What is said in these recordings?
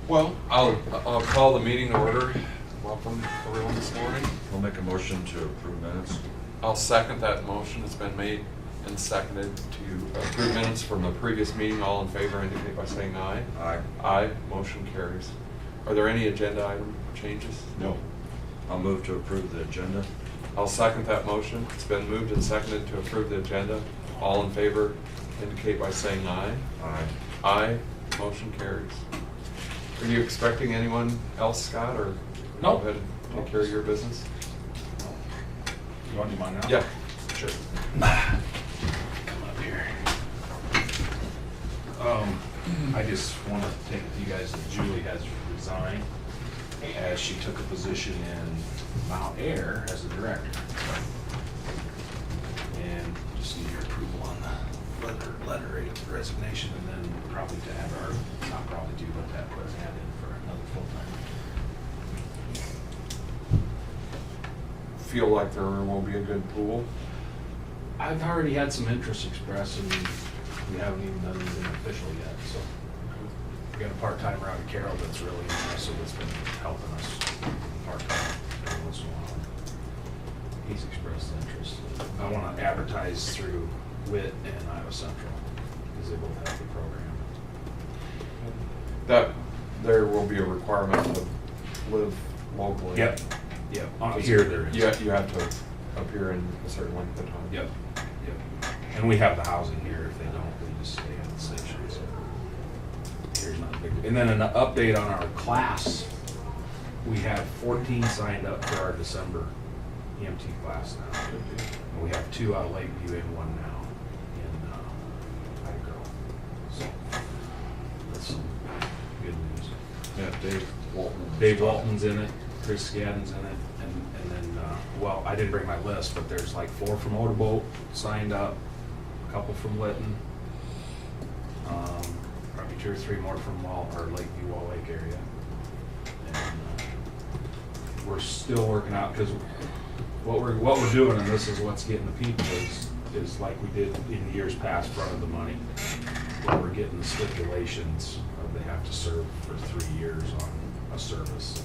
Well, I'll call the meeting to order. Welcome everyone this morning. I'll make a motion to approve minutes. I'll second that motion. It's been made and seconded to approve minutes from the previous meeting. All in favor indicate by saying aye. Aye. Aye. Motion carries. Are there any agenda item changes? No. I'll move to approve the agenda. I'll second that motion. It's been moved and seconded to approve the agenda. All in favor indicate by saying aye. Aye. Aye. Motion carries. Are you expecting anyone else, Scott, or No. go ahead and take care of your business? You want to do mine now? Yeah, sure. Come up here. I just want to take it to you guys that Julie has resigned as she took a position in Mount Air as a director. And just need your approval on the letter of resignation, and then probably to have her, not probably do, but have her add in for another full-time. Feel like there will be a good pool? I've already had some interest expressed, and we haven't even done anything official yet, so. We got a part-timer out of Carroll that's really interested, that's been helping us part-time every once in a while. He's expressed interest. I want to advertise through WIT and Iowa Central, because they both have the program. That, there will be a requirement to live locally. Yep. Here there is. You have to appear in a certain length of time. Yep. And we have the housing here. If they don't, they just stay at the station. So here's not a big. And then an update on our class. We have 14 signed up for our December EMT class now. And we have 2 out of Lakeview and 1 now in High Girl. So that's some good news. Yeah, Dave Walton. Dave Walton's in it, Chris Skadden's in it, and then, well, I didn't bring my list, but there's like 4 from Motorboat signed up, a couple from Lytton, probably 2 or 3 more from Lakeview, Wall Lake area. And we're still working out, because what we're doing, and this is what's getting the people, is like we did in years past, front of the money, where we're getting the stipulations of they have to serve for 3 years on a service,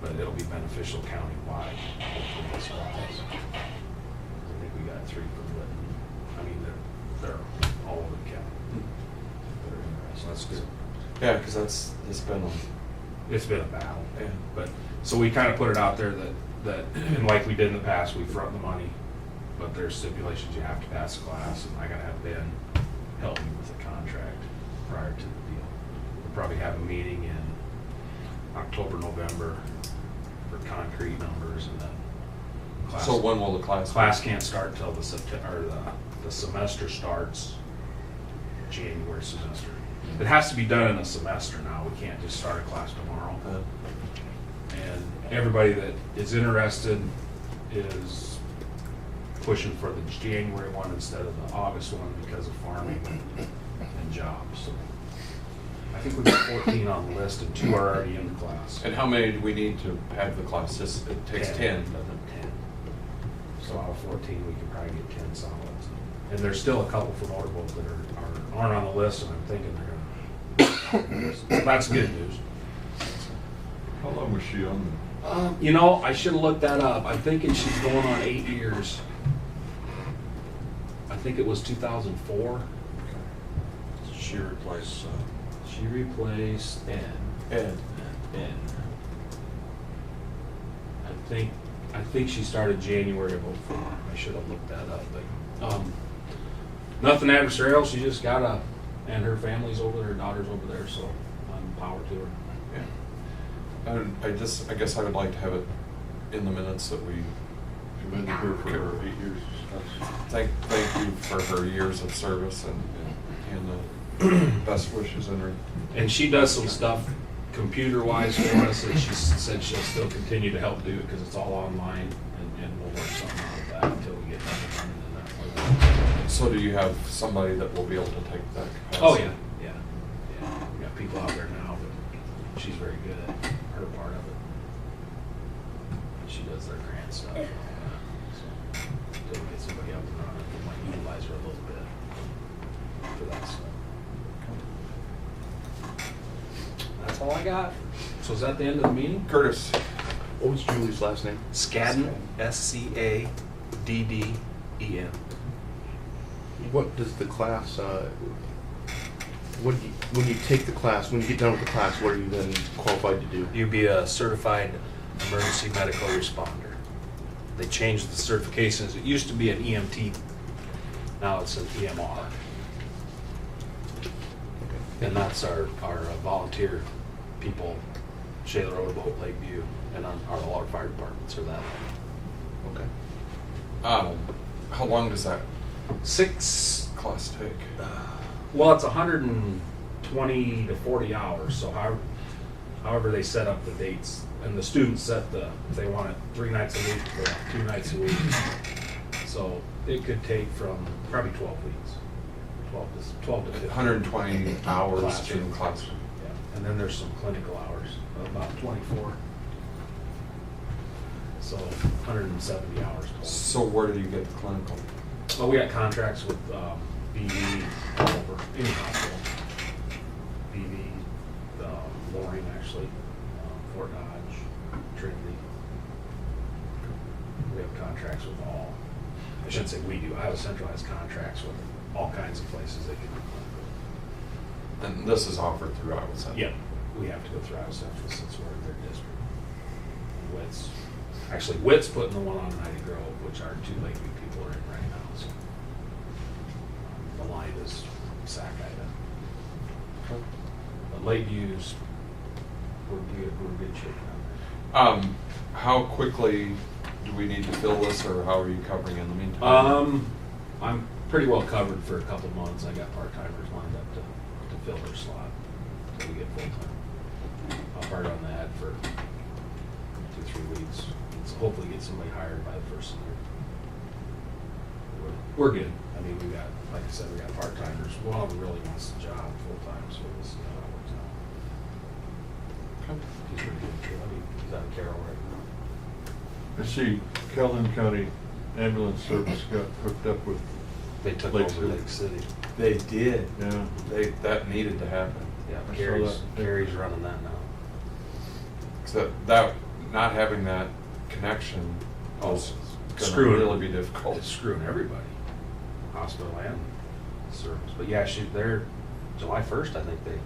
but it'll be beneficial countywide. Hopefully this applies. I think we got 3 from Lytton. I mean, they're all over the county. That are interested. So that's good. Yeah, because it's been It's been a battle. Yeah. But, so we kind of put it out there that, and like we did in the past, we front the money, but there's stipulations, you have to pass a class, and I gotta have Ben help me with the contract prior to the deal. We'll probably have a meeting in October, November for concrete numbers, and then class. So when will the class? Class can't start till the the semester starts January semester. It has to be done in a semester now. We can't just start a class tomorrow. And everybody that is interested is pushing for the January one instead of the August one because of farming and jobs. So I think we've got 14 on the list and 2 are already in the class. And how many do we need to have the class? It takes 10, doesn't it? 10. So out of 14, we can probably get 10 solids. And there's still a couple from Motorboat that aren't on the list, and I'm thinking they're going to. So that's good news. How long was she on? You know, I should have looked that up. I'm thinking she's going on 8 years. I think it was 2004. She replaced, She replaced Ed. Ben. I think she started January of 04. I should have looked that up, but nothing adversarial. She just got and her family's over there, her daughter's over there, so power to her. Yeah. I guess I would like to have it in the minutes that we commended her for her 8 years. thank you for her years of service and best wishes in her. And she does some stuff computer-wise for us, and she said she'll still continue to help do it because it's all online, and we'll work something out of that until we get that done. So do you have somebody that will be able to take that capacity? Oh, yeah. We got people out there now, but she's very good at her part of it. She does their grant stuff. So until we get somebody up and running, we might utilize her a little bit for that stuff. That's all all I got. So is that the end of the meeting? Curtis, What was Julie's last name? Scadden, S-C-A-D-D-E-N. What does the class, when you take the class, when you get done with the class, what are you then qualified to do? You'd be a certified emergency medical responder. They changed the certifications. It used to be an EMT, now it's an EMR. And that's our volunteer people, Shaler Road, Hope Lakeview, and all our fire departments are that. Okay. how long does that 6, class take? well, it's 120 to 40 hours, so however they set up the dates. And the students set if they want it 3 nights a week or 2 nights a week. So it could take from probably 12 weeks. 12 to 15. 120 hours Classroom. in classroom. Yeah. And then there's some clinical hours, about 24. So 170 hours total. So where do you get the clinical? Well, we got contracts with BV all over, any hospital. BV, Loring actually, Fort Dodge, Trinity. We have contracts with all. I shouldn't say we do. I have centralized contracts with all kinds of places they can do clinical. And this is offered through Iowa Central? Yeah, we have to go through Iowa Central since we're in their district. Witt's, actually Witt's putting the one on Mighty Grove, which our 2 Lakeview people are in right now, so. The line is Sackida. But Lakeview's, we're good shape down How quickly do we need to fill this, or how are you covering in the meantime? there. I'm pretty well covered for a couple months. I got part-timers lined up to fill their slot until we get full-time. I'll part on that for 2-3 weeks. So hopefully get somebody hired by the first of the year. We're good. I mean, we got, like I said, we got part-timers. One of them really wants the job full-time, so we'll see how that works out. He's pretty good too. I mean, he's out of Carroll right now. I see Calhoun County Ambulance Service got hooked up with, They took Lake over City. Lake City. They did. yeah. That needed to happen. Yeah, I saw Gary's that. running that now. So that, not having that connection is gonna Screwing. really be difficult. It's screwing everybody, hospital and service. But yeah, they're July 1st, I think they.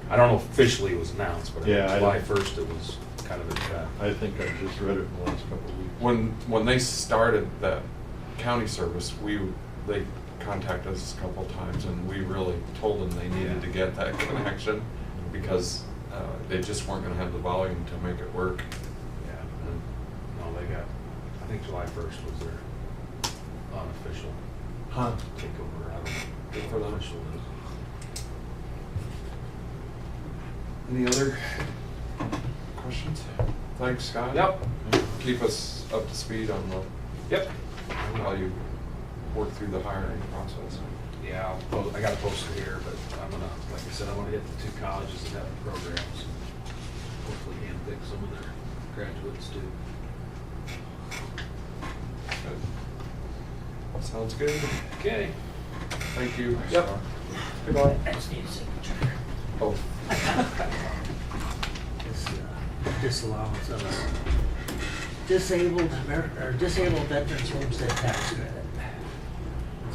I don't know if officially it was announced, but I think Yeah, I July don't- 1st it was kind of in effect. I think I just read it in the last couple of weeks. When they started that county service, they contacted us a couple of times, and we really told them they needed to get that connection because they just weren't gonna have the volume to make it work. Yeah. No, they got, I think July 1st was their unofficial takeover. I don't know. Good for them. Official is. Any other questions? Thanks, Scott. Yep. Keep us up to speed on Yep. while you work through the hiring process. Yeah, I got to post it here, but I'm gonna, like I said, I want to hit the 2 colleges that have the programs. Hopefully handpick some of their graduates too. Good. Sounds good. Okay. Thank you. Yep. Goodbye. I just need a signature. Oh, This disallowance of a disabled veterans homestead tax credit.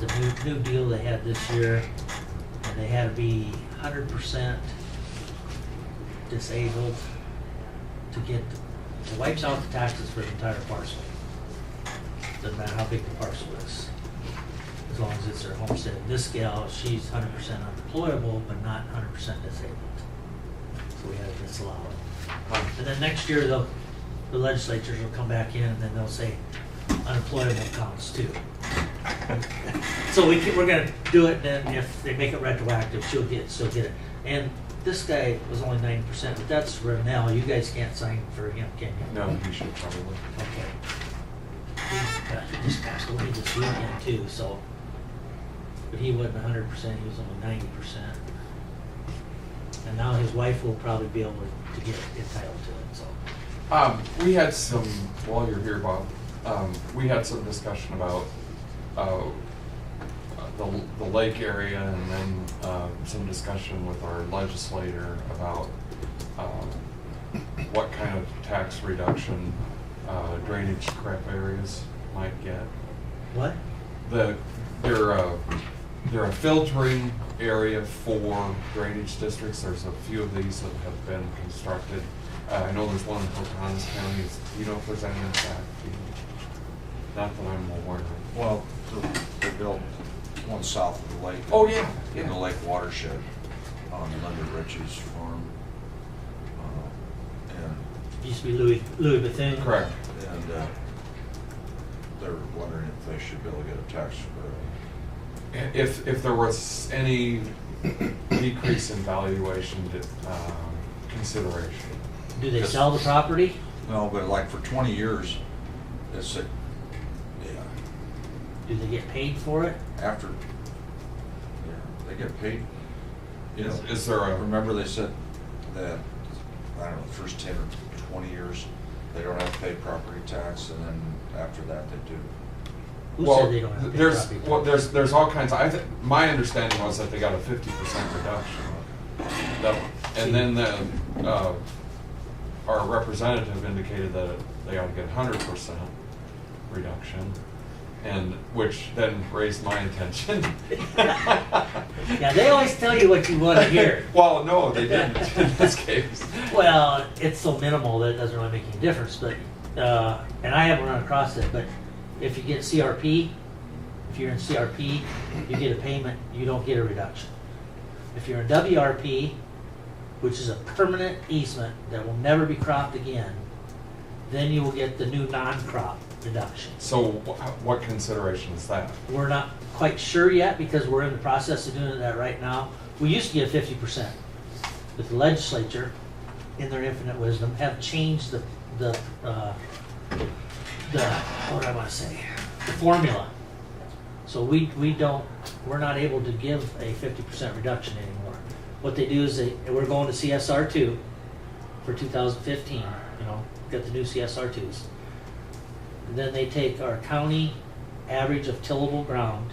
It's a new deal they had this year, and they had to be 100% disabled to get, it wipes out the taxes for the entire parcel. Doesn't matter how big the parcel is, as long as it's their homestead. This gal, she's 100% unemployable, but not 100% disabled. So we had to disallow it. And then next year, the legislatures will come back in and then they'll say unemployable counts too. So we're gonna do it, and then if they make it retroactive, she'll get it. And this guy was only 90%, but that's Renell. You guys can't sign for him, can you? no, you should probably. Okay. He just passed away this weekend too, so. But he wasn't 100%, he was only 90%. And now his wife will probably be able to get entitled to it, so. We had some, while you're here, Bob, we had some discussion about the lake area, and then some discussion with our legislator about what kind of tax reduction drainage crap areas might get. What? They're a filtering area for drainage districts. There's a few of these that have been constructed. I know there's one in Pocahontas County. Do you know if there's any in fact? Not that I'm aware of. Well, they built one south of the lake. Oh, yeah, In the yeah. lake watershed on Linda Rich's farm. And Used to be Louis Bethune. Correct. they're wondering if they should be able to get a tax credit. If there was any decrease in valuation consideration. Do they Yes. sell the property? No, but like for 20 years, it's a, yeah, Do they get paid for it? after, yeah, they get paid. You know, Is there a? remember they said that, I don't know, the first 10 or 20 years, they don't have to pay property tax, and then after that, they do. Who Well, said they don't have to pay there's, property tax? well, there's all kinds of, my understanding was that they got a 50% reduction. And then our representative indicated that they ought to get 100% reduction, and which then raised my attention. Yeah, they always tell you what you want to hear. Well, no, they didn't in this case. Well, it's so minimal that it doesn't really make any difference, but, and I haven't run across it, but if you get CRP, if you're in CRP, you get a payment, you don't get a reduction. If you're in WRP, which is a permanent easement that will never be cropped again, then you will get the new non-crop deduction. So what consideration is that? We're not quite sure yet because we're in the process of doing that right now. We used to get 50%, but the legislature, in their infinite wisdom, have changed the what do I want to say, the formula. So we're not able to give a 50% reduction anymore. What they do is we're going to CSR2 for 2015, got the new CSR2s. And then they take our county average of tillable ground,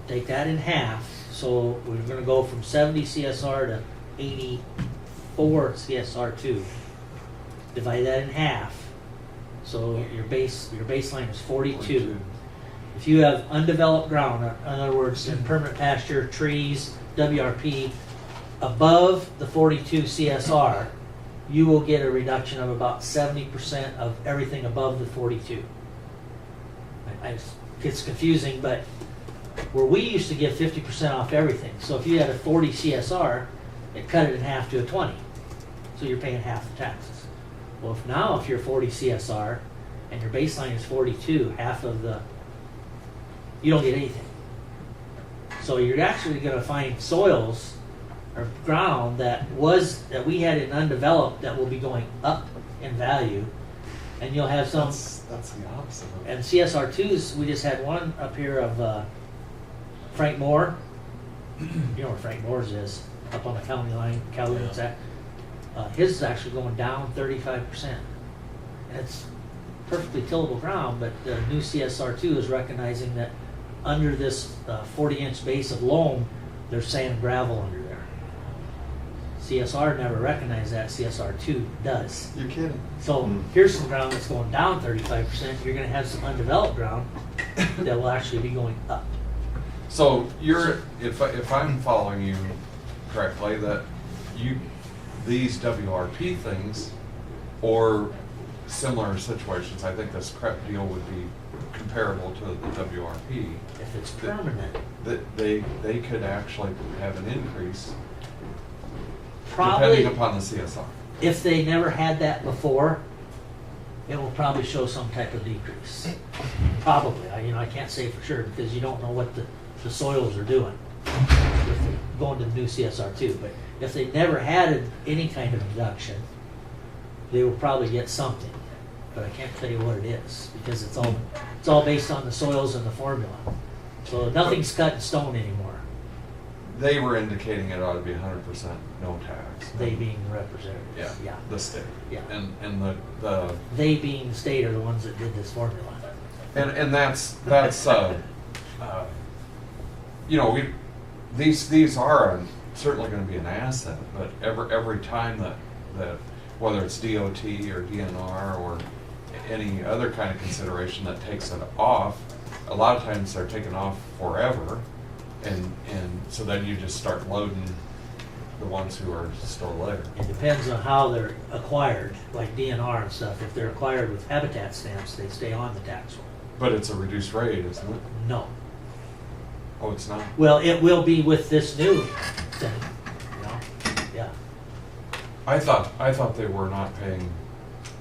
take that in half, so we're gonna go from 70 CSR to 84 CSR2. Divide that in half, so your baseline is 42. If you have undeveloped ground, in other words, in permanent pasture, trees, WRP, above the 42 CSR, you will get a reduction of about 70% of everything above the 42. It's confusing, but where we used to give 50% off everything, so if you had a 40 CSR, it cut it in half to a 20. So you're paying half the taxes. Well, if you're 40 CSR and your baseline is 42, you don't get anything. So you're actually going to find soils or ground that we had in undeveloped that will be going up in value, and you'll have some. That's the opposite of And CSR2s, we just had one up here of Frank Moore. You know where Frank Moore's is, up on the county line, Calhoun's at. His is actually going down 35%. And it's perfectly tillable ground, but the new CSR2 is recognizing that under this 40-inch base of loam, there's sand and gravel under there. CSR never recognized that, CSR2 does. You're kidding. So here's some ground that's going down 35%, you're gonna have some undeveloped ground that will actually be going up. So if I'm following you correctly, that these WRP things or similar situations, I think this CREP deal would be comparable to the WRP. If it's permanent, That they could actually have an increase probably, depending upon the CSR. if they never had that before, it will probably show some type of decrease. Probably, I can't say for sure because you don't know what the soils are doing with going to the new CSR2. But if they never had any kind of reduction, they will probably get something. But I can't tell you what it is because it's all based on the soils and the formula. So nothing's cut in stone anymore. They were indicating it ought to be 100% no tax. They being the representatives. Yeah, the state. Yeah. And the They being the state are the ones that did this formula. and that's you know, these are certainly gonna be an asset, but every time that, whether it's DOT or DNR or any other kind of consideration that takes it off, a lot of times they're taken off forever, and so then you just start loading the ones who are still there. It depends on how they're acquired, like DNR and stuff. If they're acquired with habitat stamps, they stay on the tax roll. But it's a reduced rate, isn't it? No. Oh, it's not? Well, it will be with this new thing, you know, yeah. I thought they were not paying,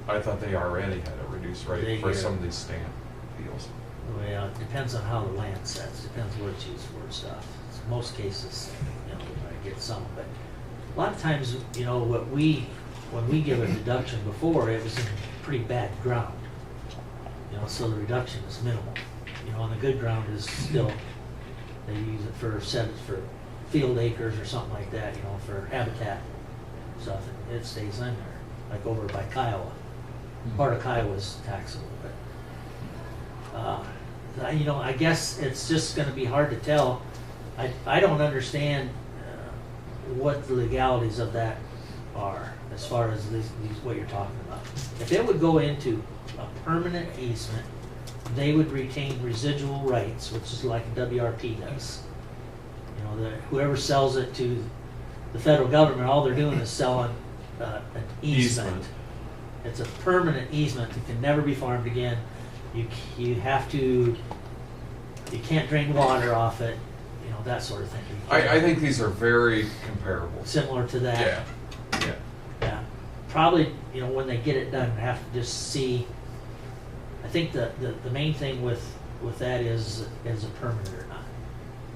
I thought they already had a reduced rate for some of these stamp deals. Well, it depends on how the land sets, depends what it's used for and stuff. In most cases, you know, we're gonna get some, but a lot of times, you know, when we give a deduction before, it was in pretty bad ground. You know, so the reduction is minimal. You know, on the good ground is still, they use it for for field acres or something like that, you know, for habitat stuff, and it stays in there, like over by Kiowa. Part of Kiowa is taxable, but, you know, I guess it's just gonna be hard to tell. I don't understand what the legalities of that are, as far as these what you're talking about. If it would go into a permanent easement, they would retain residual rights, which is like a WRP does. You know, whoever sells it to the federal government, all they're doing is selling an easement. It's a permanent easement that can never be farmed again. You can't drain water off it, you know, that sort of thing. I think these are very comparable. Similar to that. Yeah. Yeah. Probably, you know, when they get it done, have to just see. I think the main thing with that is a permanent or not.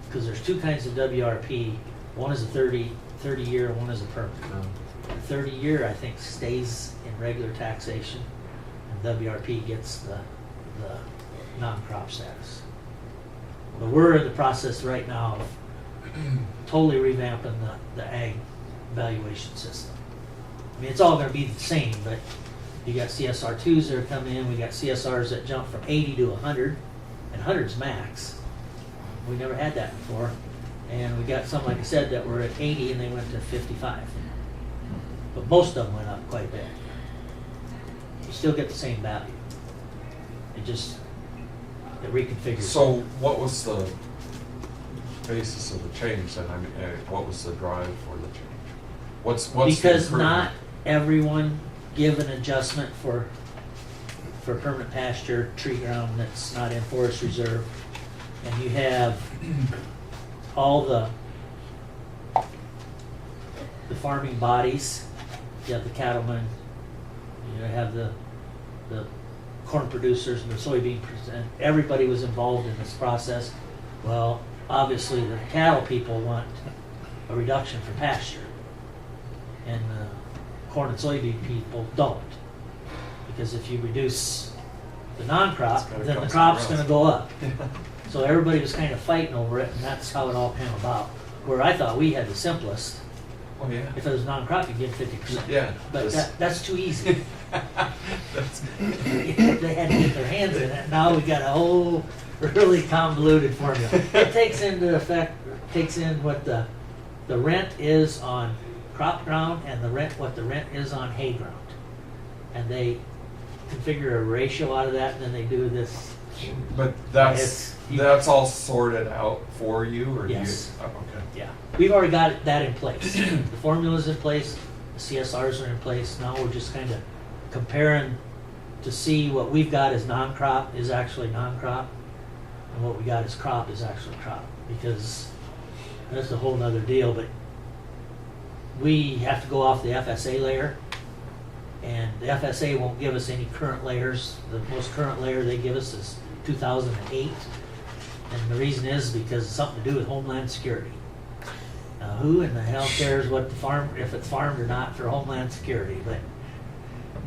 Because there's two kinds of WRP. One is a 30-year, and one is a permanent. The 30-year, I think, stays in regular taxation, and WRP gets the non-crop status. But we're in the process right now of totally revamping the ag valuation system. I mean, it's all gonna be the same, but you got CSR2s that are coming in, we got CSRs that jump from 80 to 100, and 100's max. We never had that before. And we got some, like I said, that were at 80 and they went to 55. But most of them went up quite a bit. You still get the same value. It reconfigures. So what was the basis of the change then? I mean, what was the drive for the change? What's the Because improvement? not everyone give an adjustment for permanent pasture, tree ground that's not in forest reserve. And you have all the farming bodies, you have the cattlemen, you have the corn producers and the soybean producers, and everybody was involved in this process. Well, obviously the cattle people want a reduction for pasture, and the corn and soybean people don't. Because if you reduce the non-crop, It's gotta then come the crop's somewhere gonna else. go up. So everybody was kind of fighting over it, and that's how it all came about. Where I thought we had the simplest. Oh, yeah. If it was non-crop, you get 50%. Yeah. But that's too easy. They had to get their hands in it. Now we got a whole really convoluted formula. It takes in what the rent is on crop ground and what the rent is on hay ground. And they configure a ratio out of that, and then they do this. But that's all sorted out for you, or Yes. do you? Oh, okay. Yeah, we've already got that in place. The formula's in place, the CSRs are in place. Now we're just kind of comparing to see what we've got as non-crop is actually non-crop, and what we got as crop is actually crop, because that's a whole nother deal. But we have to go off the FSA layer, and the FSA won't give us any current layers. The most current layer they give us is 2008. And the reason is because it's something to do with Homeland Security. Now, who in the hell cares what if it's farmed or not for Homeland Security? But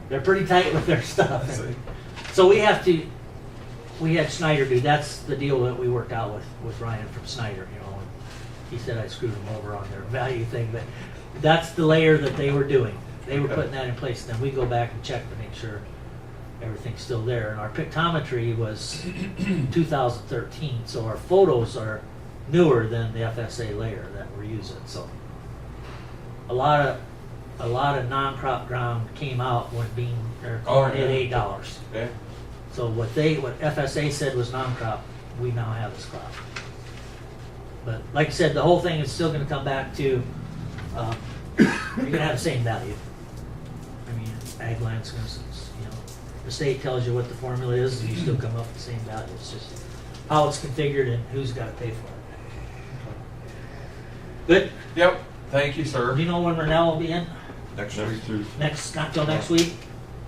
they're pretty tight with their stuff. So we had Snyder do, that's the deal that we worked out with Ryan from Snyder, you know. He said I screwed him over on their value thing, but that's the layer that they were doing. They were putting that in place. Then we go back and check to make sure everything's still there. And our pictometry was 2013, so our photos are newer than the FSA layer that we're using, so. A lot of non-crop ground came out when being, or corn hit $8. Yeah. So what FSA said was non-crop, we now have as crop. But like I said, the whole thing is still gonna come back to, you're gonna have the same value. I mean, ag land's gonna, you know, the state tells you what the formula is, and you still come up with the same value. It's just how it's configured and who's gotta pay for it. Good? Yep, thank you, sir. Do you know when Renell will be in? Next week. Next Tuesday. Not till next week?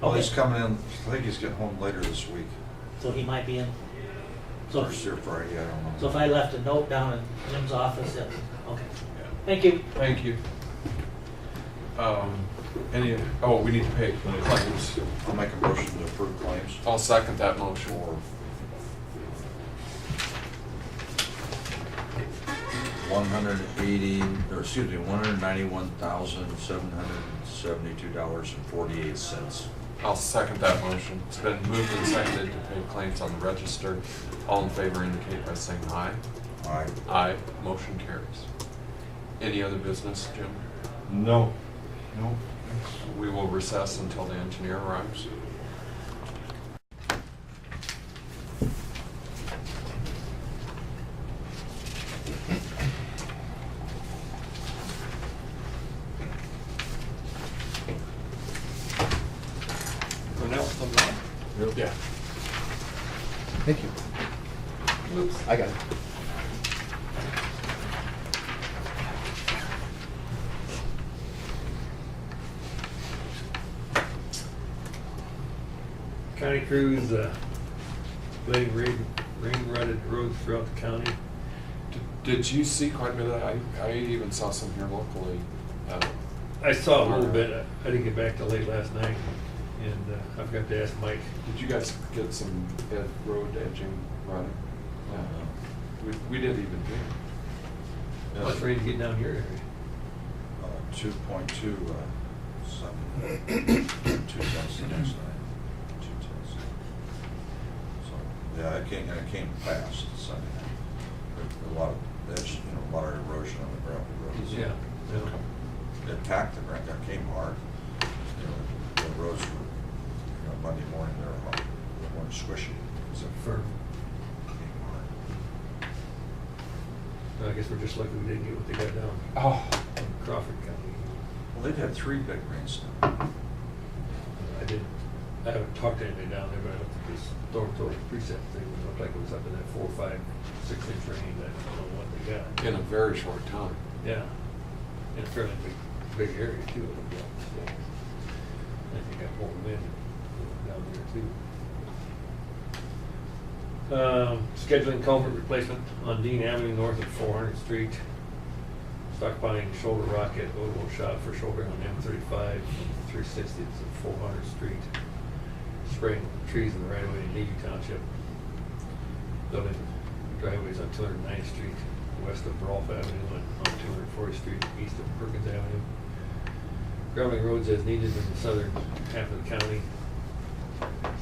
Well, he's Okay. coming in, I think he's getting home later this week. So he might be in. So, Thursday or Friday, I don't know. so if I left a note down in Jim's office, okay. Thank you. Thank you. We need to pay claims. I'll make a motion to approve claims. I'll second that motion. For $191,772.48. I'll second that motion. It's been moved and seconded to pay claims on the register. All in favor indicate by saying aye. Aye. Aye. Motion carries. Any other business, Jim? No. No. We will recess until the engineer arrives. Yep. Yeah. Thank you. Oops, I got it. County crews, laying rain-rutted roads throughout the county. Did you see quite a bit of that? I even saw some here locally. I saw a little bit, I didn't get back till late last night, and I forgot to ask Mike. Did you guys get some road edging running? We did even here. How much rain to get down here? 2.2, something, 2 tenths the next night, 2 tenths. So, yeah, it came fast Sunday night. A lot of erosion on the gravel roads. Yeah. It attacked the ground, it came hard. The roads were, Monday morning, they weren't squishy. It was Firm. came hard. I guess we're just lucky we didn't get what they got down Oh, in Crawford County. Well, they've had 3 big rainstorms. I haven't talked to anybody down there, but I looked at this dormitory precept thing, it looked like it was up in that 4, 5, 6 inch rain, I don't know what they got. in a very short time. Yeah, in a fairly big area too, it looked like, so. I think got more wind down there too. Scheduling culvert replacement on Dean Avenue north of 400th Street. Stockpiling shoulder rock at Odo Shop for shouldering on M35 from 360th to 400th Street. Spraying trees in the right of way in Levy Township. Building driveways on 209th Street, west of Rolfe Avenue and on 240th Street, east of Perkins Avenue. Graveling roads as needed in the southern half of the county.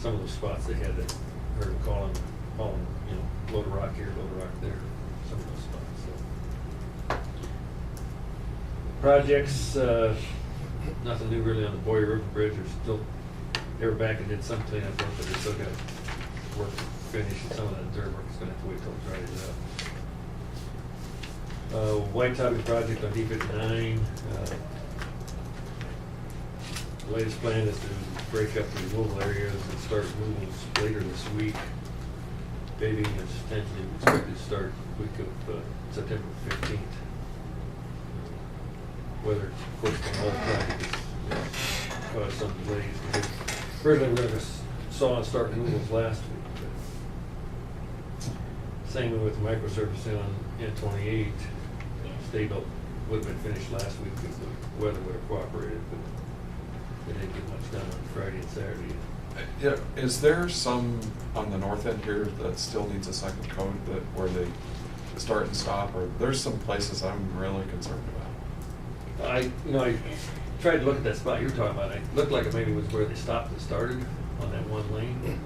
Some of those spots they had that heard them calling, load of rock here, load of rock there, some of those spots, so. Projects, nothing new really on the Boyer River Bridge. They were back and did some cleanup work, but they still got work finished. Some of that dirt work is gonna have to wait till it dries up. White Topping project on D59. The latest plan is to break up the removal areas and start removals later this week. Paving is tentatively expected to start the week of September 15th. Weather, of course, the whole project has caused some delays. Originally, we were going to saw and start removals last week. But same with microsurfacing on N28. State would have been finished last week if the weather would have cooperated, but they didn't get much done on Friday and Saturday. Yeah, is there some on the north end here that still needs a second coat where they start and stop? Or there's some places I'm really concerned about. I tried to look at that spot you were talking about. It looked like it maybe was where they stopped and started on that one lane.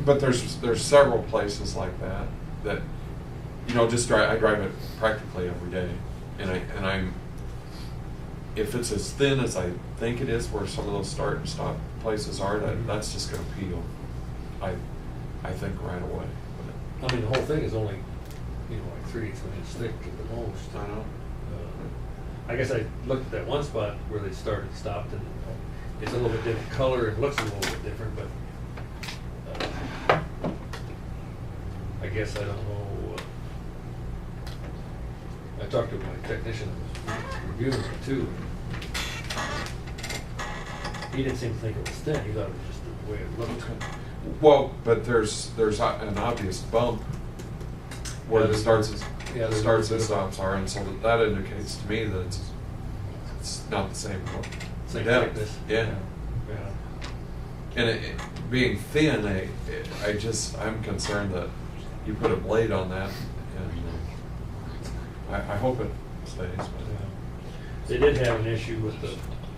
But there's several places like that you know, just I drive it practically every day, and I'm, if it's as thin as I think it is, where some of those start and stop places are, that's just gonna peel, I think right away. I mean, the whole thing is only, you know, like 3/8 of an inch thick at the most. I know. I guess I looked at that one spot where they started and stopped, and it's a little bit different color, and looks a little bit different, but I guess I don't know. I talked to my technician who was reviewing it too. He didn't seem to think it was thin. He thought it was just the way it looked. Well, but there's an obvious bump where Yeah, the starts there's starts a and bit of a- stops are, and so that indicates to me that it's not the same. Same depth. thickness. Yeah. Yeah. And it being thin, I'm concerned that you put a blade on that, and I hope it stays. But They did have an issue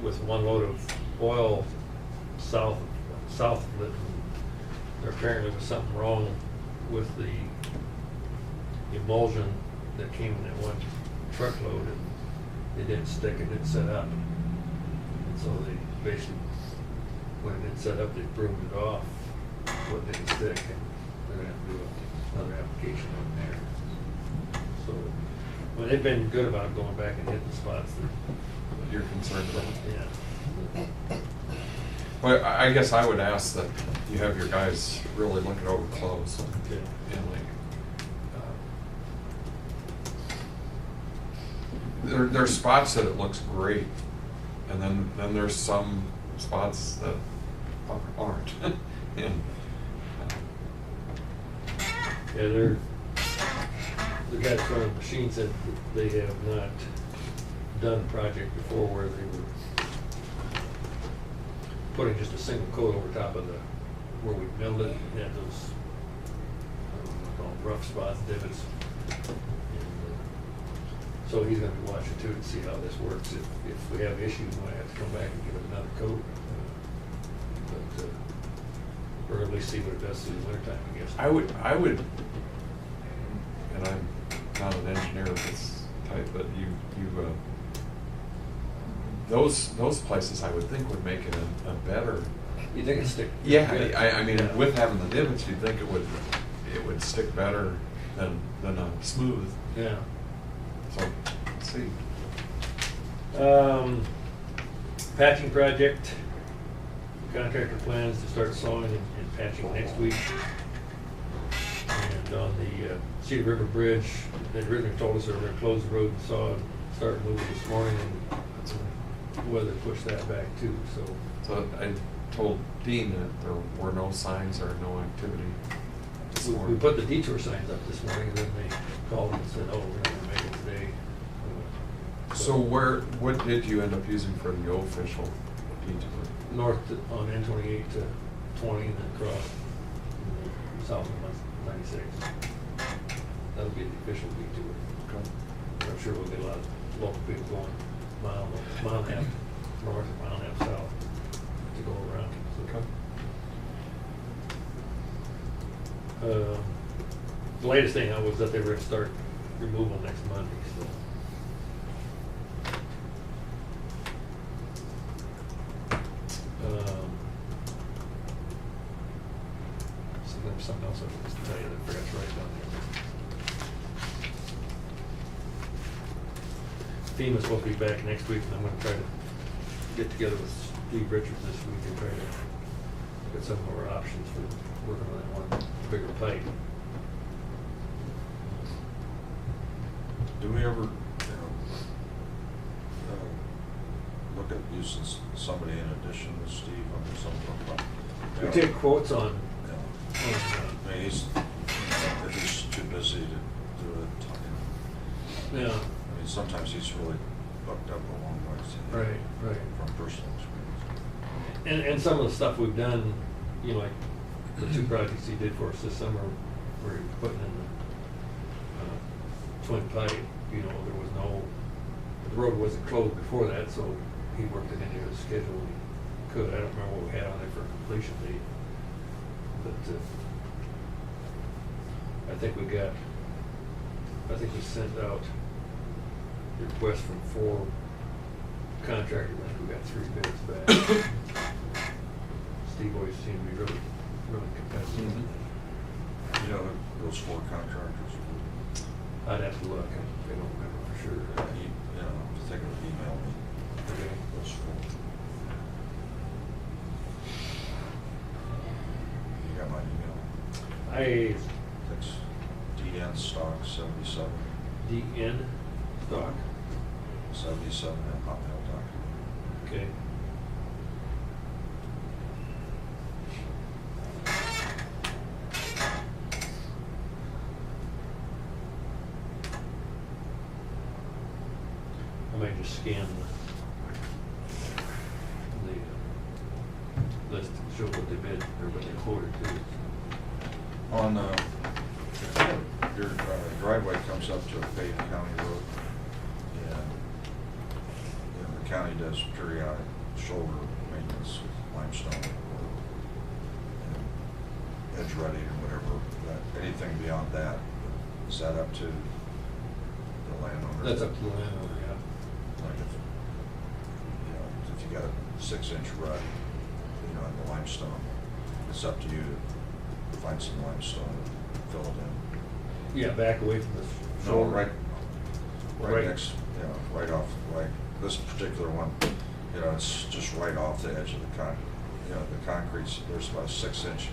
with one load of oil south of it. There apparently was something wrong with the emulsion that came in that one truckload, and it didn't stick, it didn't set up. And so they basically, when it didn't set up, they broomed it off, what didn't stick, and they're gonna have to do another application on there. So, well, they've been good about going back and hitting spots that, you're concerned about it. yeah. Well, I guess I would ask that you have your guys really look it over close, Okay. and there's spots that it looks great, and then there's some spots that aren't. And Yeah, the guy that's running the machine said that they have not done a project before where they were putting just a single coat over top of where we milled it, and had those, I don't know what they're called, rough spots, divots. And, so he's gonna be watching too to see how this works. If we have issues, we might have to come back and give it another coat. But, or at least see what it does through the wintertime, I guess. I would, and I'm not an engineer of this type, but those places I would think would make it a better. You think it'd stick? Yeah, good? I mean, Yeah. with having the divots, you'd think it would stick better than a smooth. Yeah. So, let's see. Patching project, contractor plans to start sawing and patching next week. And on the Cedar River Bridge, they originally told us they were gonna close the road and saw and start moving this morning, and weather pushed that back too, so. So I told Dean that there were no signs or no activity this We morning. put the detour signs up this morning, and then they called and said, oh, we're not gonna make it today. So what did you end up using for the official detour? North on N28 to 20, and then across south of 96. That'll be the official detour. Okay. I'm sure we'll get a lot of local people going mile and a half north, mile and a half south to go around. Okay. The latest thing was that they were gonna start removal next Monday, so. So there's something else I was to tell you that I forgot to write down there. FEMA's supposed to be back next week, and I'm gonna try to get together with Steve Richards this week and try to look at some more options for working on that one bigger pipe. Do we ever, look at using somebody in addition to Steve on something? We take quotes on, I mean, he's too busy to do it. yeah, I mean, sometimes he's really booked up a long way. right. From personal experience. And some of the stuff we've done, you know, like the two projects he did for us this summer, where he was putting in the twin pipe, you know, there was no, the road wasn't closed before that, so he worked it into his schedule when he could. I don't remember what we had on there for completion date. But I think we got I think we sent out requests from 4 contractors, I think we got 3 bids back. Steve always seemed to be really, really competitive. You know, those 4 contractors, I'd have to look, I don't remember for sure. you know, if they could email me, Okay. those 4. You got my email? That's DN stock 77, DN stock, 77 at hotmail.com. okay. I might just scan the list to show what they bid, or what they quoted too. On, your driveway comes up to a paved county road, and, you know, the county does periodic shoulder maintenance, limestone, and edge ready or whatever, but anything beyond that, is that up to the landowner? That's up to the landowner, yeah. Like if, you know, if you got a 6-inch rut, you know, in the limestone, it's up to you to find some limestone and fill it in. Yeah, back away from the No, shoulder. right Right. next, you know, right off, like, this particular one, you know, it's just right off the edge of the you know, the concrete, there's about a 6-inch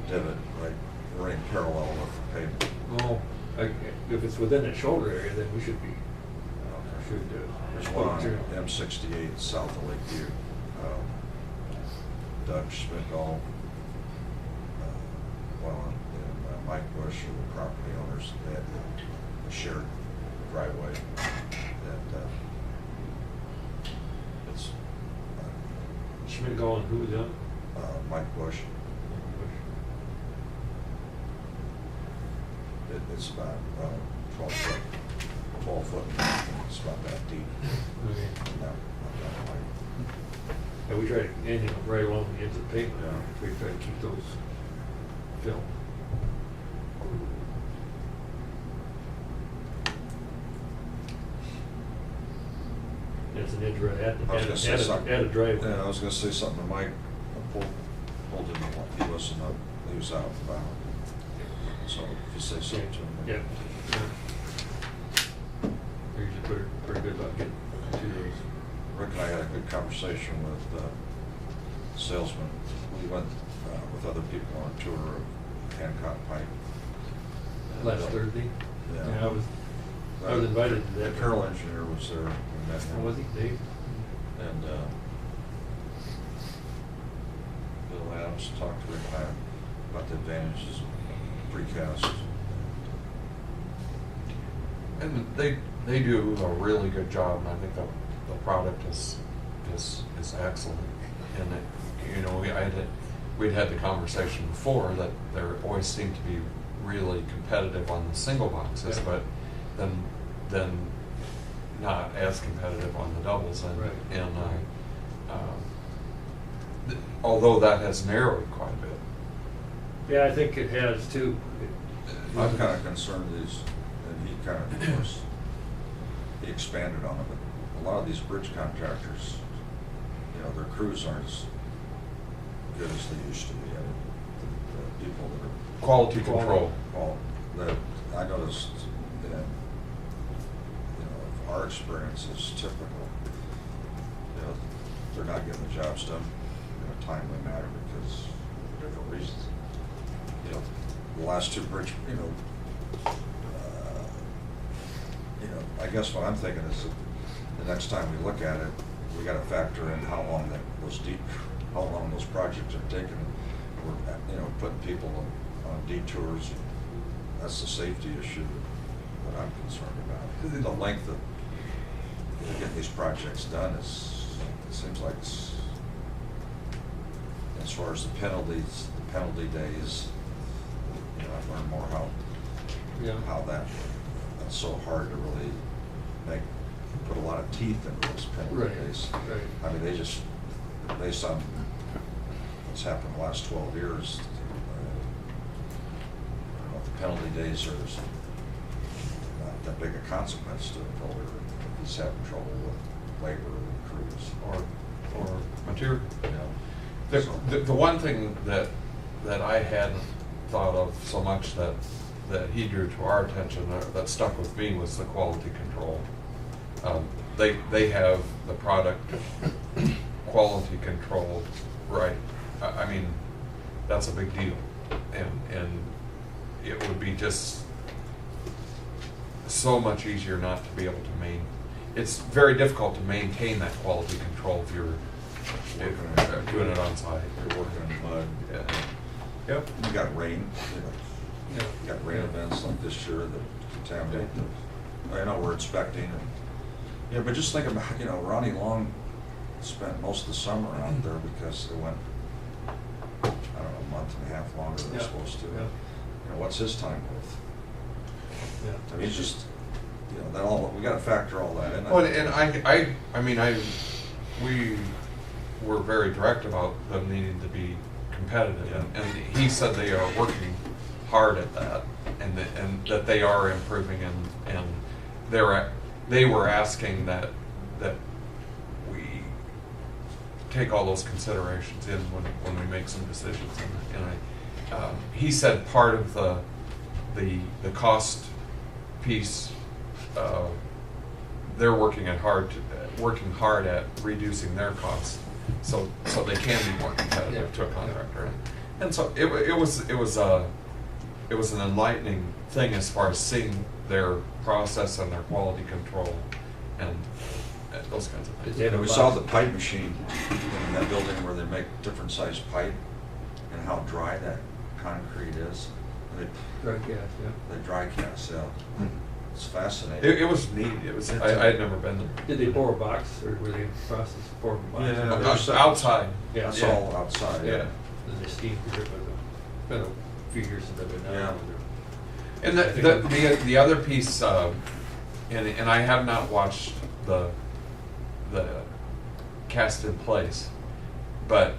divot, right, running parallel with the pavement. Oh, if it's within that shoulder area, then we should be, should do. There's one on M68 south of Lakeview. Doug Schmidtall, and Mike Bush are the property owners. They had a shared driveway that, it's, Schmidt going, who was that? Mike Bush. It's about 12 foot, it's about that deep. Okay. Not that wide. And we try to, and, you know, right along the edge of the pavement, Yeah. we try to keep those filled. It's an edge right at I was gonna say something. at a driveway. Yeah, I was gonna say something to Mike. I pulled him, he listened up, he was out and about. So if you say something to him. Yeah. They're usually pretty good about getting to those. Rick and I had a good conversation with salesman. We went with other people on a tour of Hancock Pipe. And, Last Thursday? Yeah. I was invited to that. The Carroll engineer was there. We met him. Oh, was he, Dave? And Bill Adams talked to Rick and I about the advantages of precast. And they do a really good job, and I think the product is excellent. And it, you know, we'd had the conversation before that there always seemed to be really competitive on the single boxes, Yeah. but then not as competitive on the doubles. And Right. Although that has narrowed quite a bit. Yeah, I think it has too. I'm kind of concerned and he kind of course, he expanded on it, but a lot of these bridge contractors, you know, their crews aren't as good as they used to be. I mean, the people that are Quality control. that I noticed, and, you know, our experience is typical. You know, they're not getting the jobs done in a timely manner because of different reasons. You know, the last 2 bridge, I guess what I'm thinking is that the next time we look at it, we got to factor in how long those projects are taking. We're, putting people on detours. That's the safety issue that I'm concerned about. The length of getting these projects done it seems like it's, as far as the penalty days, I've learned more how that's so hard to really put a lot of teeth into those penalty days. Right. I mean, they just, based on what's happened the last 12 years, I don't know if the penalty days are, I that big a consequence to it until he's having trouble with labor and crews. or material. You know, The, so- the one thing that I hadn't thought of so much that he drew to our attention, that stuck with me, was the quality control. They have the product quality control, right? I mean, that's a big deal. And it would be just so much easier not to be able to it's very difficult to maintain that quality control if you're doing it on site. You're working in mud. Yeah. Yep. You got rain, Yeah. you got rain events like this year that contaminate I know we're inspecting and, yeah, but just think about, Ronnie Long spent most of the summer out there because it went, I don't know, a month and a half longer than it's Yeah. supposed to. Yeah. What's his time worth? Yeah. I mean, he's just, that all, we gotta factor all that in. Well, and I mean, we were very direct about them needing to be competitive, Yeah. and he said they are working hard at that, and that they are improving, and they were asking that we take all those considerations in when we make some decisions, and he said part of the cost piece, they're working hard at reducing their costs, so they can be more competitive to a contractor, and so it was an enlightening thing as far as seeing their process and their quality control and those kinds of things. Yeah, We saw the pipe machine in that building where they make different sized pipe and how dry that concrete is. Dry cast, yeah. They dry cast, yeah. It's fascinating. It was neat. It was. I had never been there. Did they pour a box, or were they in the process of pouring a box? Yeah. Out- outside. Yeah. That's Yeah. all outside, yeah. Yeah. Then they steamed it, but it's been a few years since I've been Yeah. down there. And the other piece, and I have not watched the cast in place, but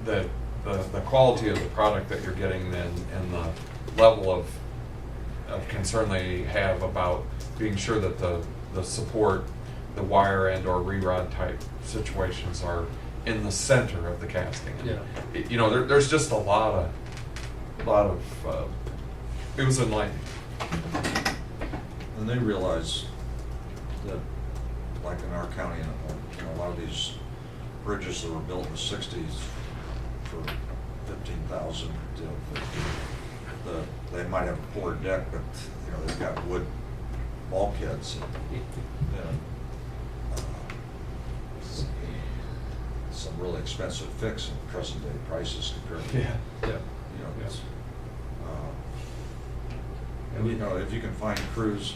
the quality of the product that you're getting then, and the level of concern they have about being sure that the support, the wire and or re-rod type situations are in the center of the casting. And Yeah. there's just a lot of it was enlightening. And they realize that, like in our county, a lot of these bridges that were built in the '60s for 15,000, they might have a poor deck, but they've got wood bulkheads. Some really expensive fix in present day prices compared to Yeah. it's, and if you can find crews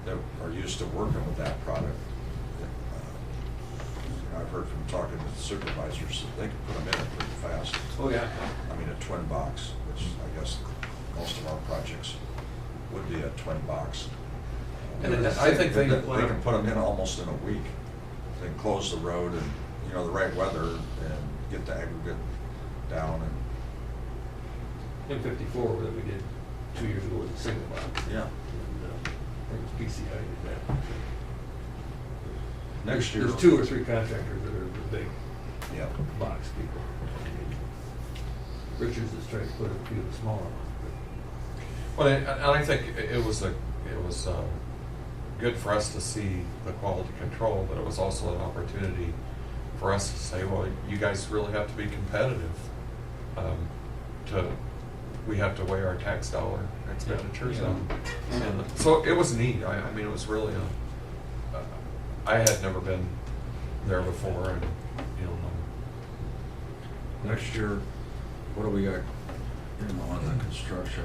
that are used to working with that product, I've heard from talking to supervisors that they can put them in it pretty fast. Oh, yeah. I mean, a twin box, which I guess most of our projects would be a twin box. And I think they can put them in almost in a week. They can close the road and, the right weather and get the aggregate down and. M54 that we did 2 years ago with a single box. Yeah. And, I think it was PCI did that. Next year. There's 2 or 3 contractors that are the big Yeah. box people. Richards is trying to put a few of the smaller ones. Well, and I think it was good for us to see the quality control, but it was also an opportunity for us to say, well, you guys really have to be competitive. We have to weigh our tax dollar expenditures, Yeah. and so it was neat. I mean, it was really I had never been there before, and Next year, what do we got, on the construction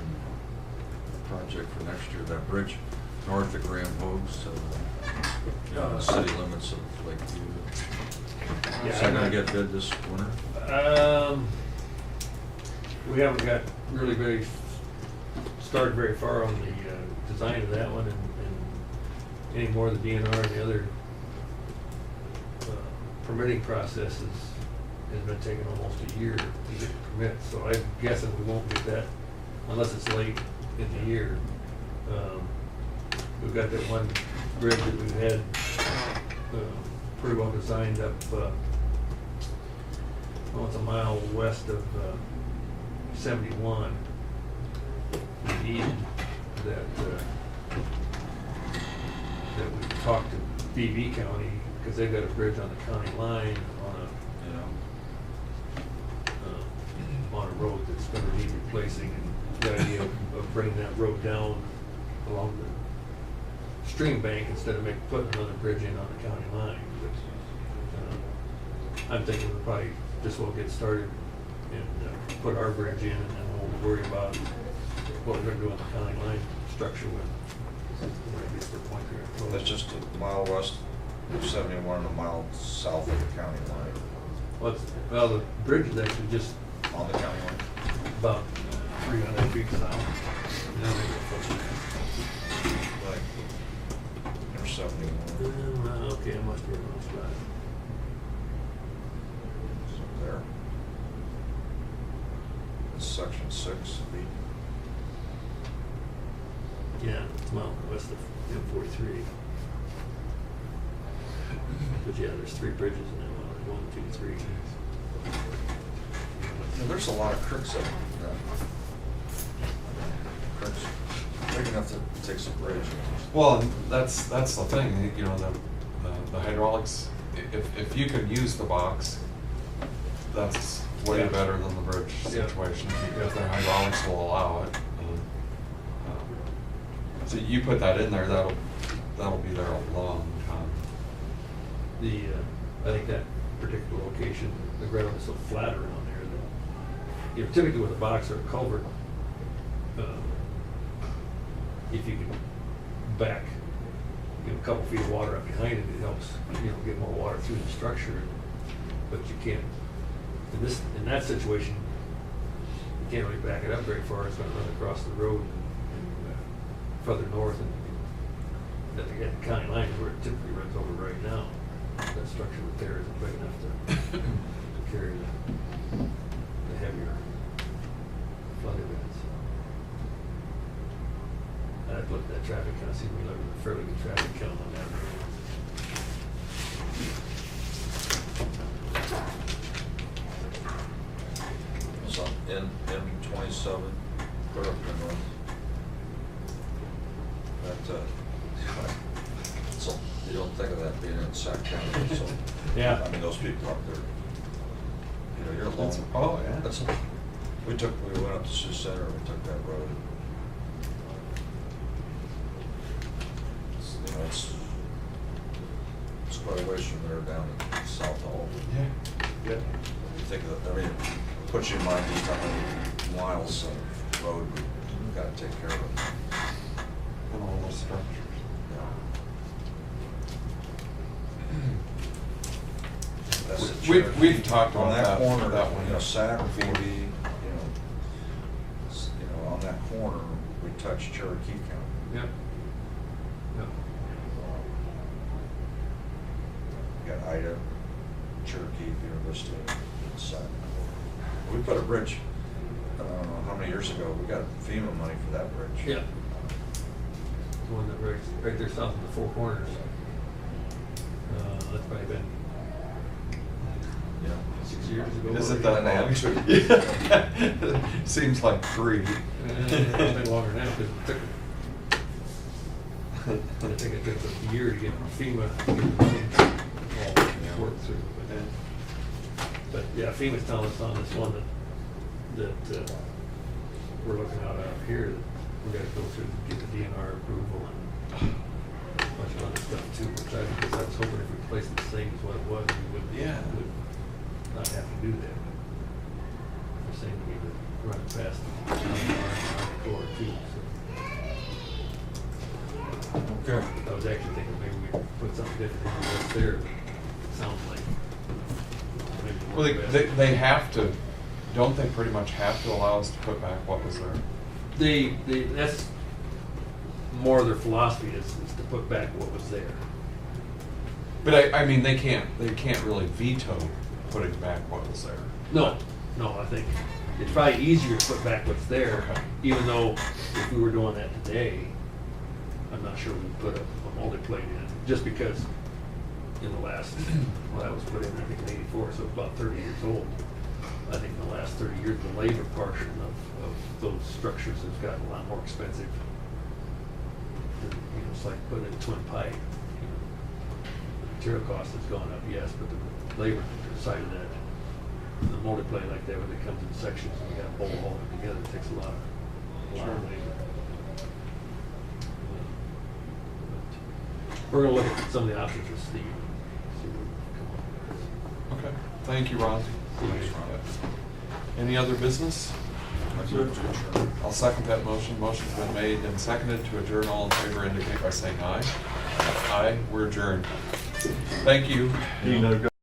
project for next year? That bridge north of Graham Hoogs, the city limits of Lakeview. Yeah, Is that gonna get bid this winter? We haven't got really started very far on the design of that one, and any more of the DNR and the other permitting processes has been taking almost a year to get permits, so I'm guessing we won't get that unless it's late in the year. we've got that one bridge that we've had, pretty well designed up, it's a mile west of, 71. In Eden, that we talked to BV County, because they've got a bridge on the county line on a road that's gonna need replacing, and the idea of bringing that road down along the stream bank instead of putting another bridge in on the county line. But, I'm thinking we'll probably just will get started and put our bridge in, and then we'll worry about what we're gonna do on the county line structure when it gets to the point there. That's just a mile west of 71 and a mile south of the county line, Well, the bridge is actually just on the county line. about 300 feet south. Like, or 71. Okay, I must be wrong spot. So there. It's section 6B. Yeah, it's a mile west of M43. But yeah, there's 3 bridges in that one, 1, 2, 3. Yeah, there's a lot of crooks up there. Crooks, big enough to take some bridge. Well, and that's the thing, you know, the hydraulics, if you can use the box, that's way Yeah. better than the bridge Yeah. situation, because their hydraulics will allow it. So you put that in there, that'll be there a long time. I think that particular location, the ground is so flat around there that, you know, typically with a box or a culvert, if you can back, a couple feet of water up behind it, it helps, get more water through the structure. But you can't, in that situation, you can't really back it up very far. It's gonna run across the road and further north, and at the county line is where it typically runs over right now. That structure right there isn't big enough to carry the heavier flood events. I'd look at that traffic count, see if we look at a fairly good traffic count on that road. So M27, clear up the north. So you don't think of that being in Sac County, so. Yeah. I mean, those people up there, you're alone. Oh, yeah. We went up to Sioux Center, we took that road. It's quite a ways from there down to South Hall. Yeah. You think of, it puts you in mind just how many miles of road we've got to take care of. And all those structures. That's the We've talked on about that corner, that one. Sac, Phoebe, on that corner, we touch Cherokee County. Yep. Yep. We got Ida, Cherokee, University, and Sac. We put a bridge, I don't know how many years ago, we got FEMA money for that bridge. Yeah. The one that right there south of the Four Corners. That's probably been Yeah. 6 years ago. Is it And that they long? had Seems like 3. It's been longer now, because it took, I think it took a year to get FEMA all worked through. But yeah, FEMA's telling us on this one that we're looking out here, that we gotta go through, get the DNR approval and a bunch of other stuff too, which I was hoping if we placed it the same as what it was, we would not have to do that. They're saying we would run it past the DNR and Army Corps too, so. Okay. I was actually thinking maybe we put something different in what's there, but it sounds like maybe. Well, they have to, don't they pretty much have to allow us to put back what was there? That's more of their philosophy is to put back what was there. But I mean, they can't really veto putting back what was there. No, I think it's probably easier to put back what's there, Okay. even though if we were doing that today, I'm not sure we put a multi-plate in, just because in the last, well, that was put in, I think, in '84, so it's about 30 years old. I think in the last 30 years, the labor portion of those structures has gotten a lot more expensive. You know, it's like putting in twin pipe. You know, the material cost has gone up, yes, but the labor side of that, the multi-plate like that, when it comes in sections and you got to bolt all of it together, it takes a lot of labor. But we're gonna look at some of the options with Steve, see what we come up with. Okay, thank you, Ron. Thanks, Ron. Any other business? I move to adjourn. I'll second that motion. Motion's been made and seconded to adjourn. All in favor indicate by saying aye. Aye, we're adjourned. Thank you. Dean, I've got